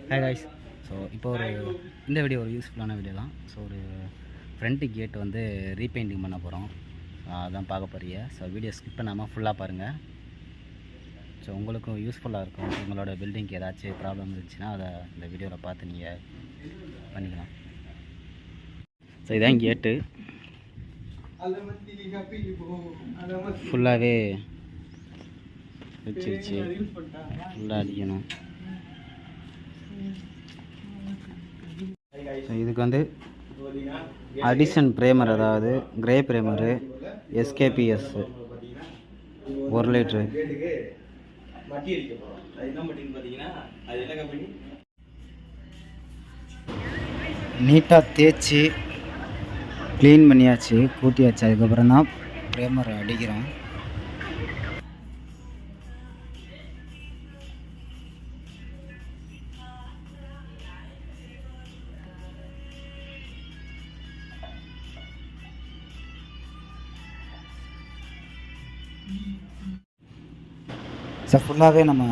Hi guys. So இப்போ இந்த video ஒரு யூஸ்ஃபுல்லான வீடியோ தான். ஸோ ஒரு ஃப்ரண்ட்டு கேட் வந்து ரீபெயிண்டிங் பண்ண போகிறோம். அதான் பார்க்க போகிறீங்க. ஸோ வீடியோ ஸ்கிப் பண்ணாமல் ஃபுல்லாக பாருங்கள். ஸோ உங்களுக்கும் யூஸ்ஃபுல்லாக இருக்கும். உங்களோட பில்டிங்க்கு ஏதாச்சும் ப்ராப்ளம் இருந்துச்சுன்னா அதை இந்த வீடியோவில் பார்த்து நீங்கள் பண்ணிக்கலாம். ஸோ இதான் கேட்டு ஃபுல்லாகவே வச்சிருச்சு. ஃபுல்லாக அடிக்கணும். ஸோ இதுக்கு வந்து அடிஷன் பிரேமர், அதாவது கிரே பிரேமரு, எஸ்கேபிஎஸ் 1 லிட்ரு. நீட்டாக தேய்ச்சி க்ளீன் பண்ணியாச்சு, கூட்டியாச்சு. அதுக்கப்புறம் தான் பிரேமர் அடிக்கிறோம். ஸோ ஃபுல்லாகவே நம்ம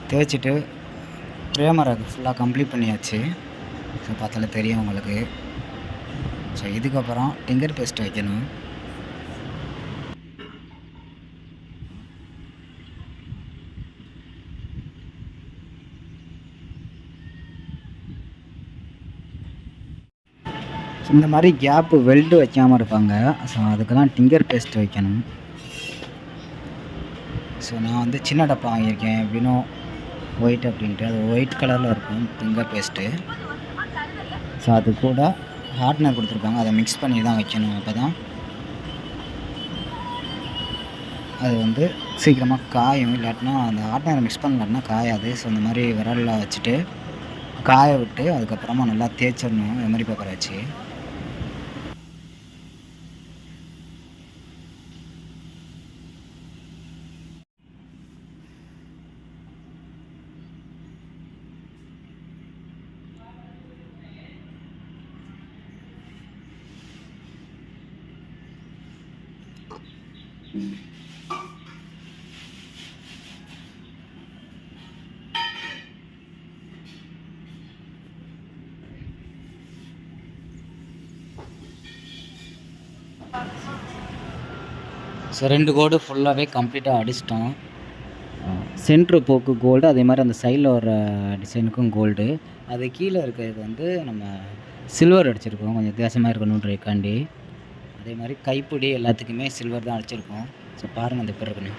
தேய்ச்சிட்டு பிரேமரை ஃபுல்லாக கம்ப்ளீட் பண்ணியாச்சு. ஸோ பார்த்தாலே தெரியும் உங்களுக்கு. ஸோ இதுக்கப்புறம் டிங்கர் பேஸ்ட் வைக்கணும். இந்த மாதிரி கேப்பு வெல்டு வைக்காமல் இருப்பாங்க. ஸோ அதுக்கு தான் டிங்கர் பேஸ்ட் வைக்கணும். ஸோ நான் வந்து சின்ன டப்பா வாங்கியிருக்கேன், வினோ ஒயிட் அப்படின்ட்டு. அது ஒயிட் கலரில் இருக்கும் டிங்கர் பேஸ்ட்டு. ஸோ அது கூட ஹார்ட்னர் கொடுத்துருப்பாங்க, அதை மிக்ஸ் பண்ணி தான் வைக்கணும். அப்போ தான் அது வந்து சீக்கிரமாக காயும். இல்லாட்டினா அந்த ஹார்ட்னரை மிக்ஸ் பண்ணலாட்டினா காயாது. ஸோ இந்த மாதிரி விரலில் வச்சுட்டு காய விட்டு அதுக்கப்புறமா நல்லா தேய்ச்சிடணும் எமரி பேப்பரை வச்சு. ஸோ 2 கோடு ஃபுல்லாகவே கம்ப்ளீட்டாக அடிச்சிட்டோம். சென்ட்ரு போக்கு கோல்டு, அதே மாதிரி அந்த சைடில் வர டிசைனுக்கும் கோல்டு. அது கீழே இருக்கிறது வந்து நம்ம சில்வர் அடிச்சிருக்கோம், கொஞ்சம் வித்தியாசமாக இருக்கணுன்றதுக்காண்டி. அதே மாதிரி கைப்பிடி எல்லாத்துக்குமே சில்வர் தான் அடிச்சிருக்கோம். ஸோ பாருங்கள் அந்த எப்படி இருக்குன்னு.